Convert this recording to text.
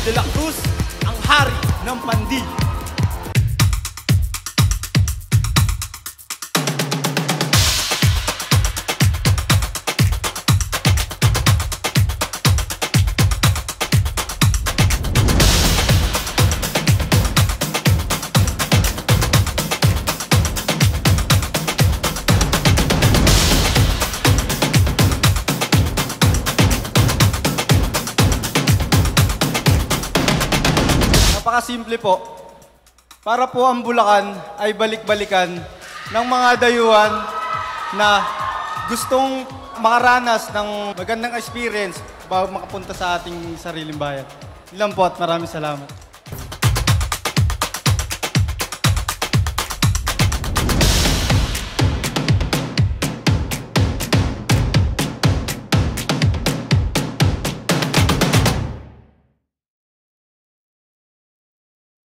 de la Cruz, ang hari ng Pandi. Napakasimple po. Para po ang Bulacan ay balik-balikan ng mga dayuhan na gustong makaranas ng magandang experience bago makapunta sa ating sariling bayan. Ilan po at maraming salamat.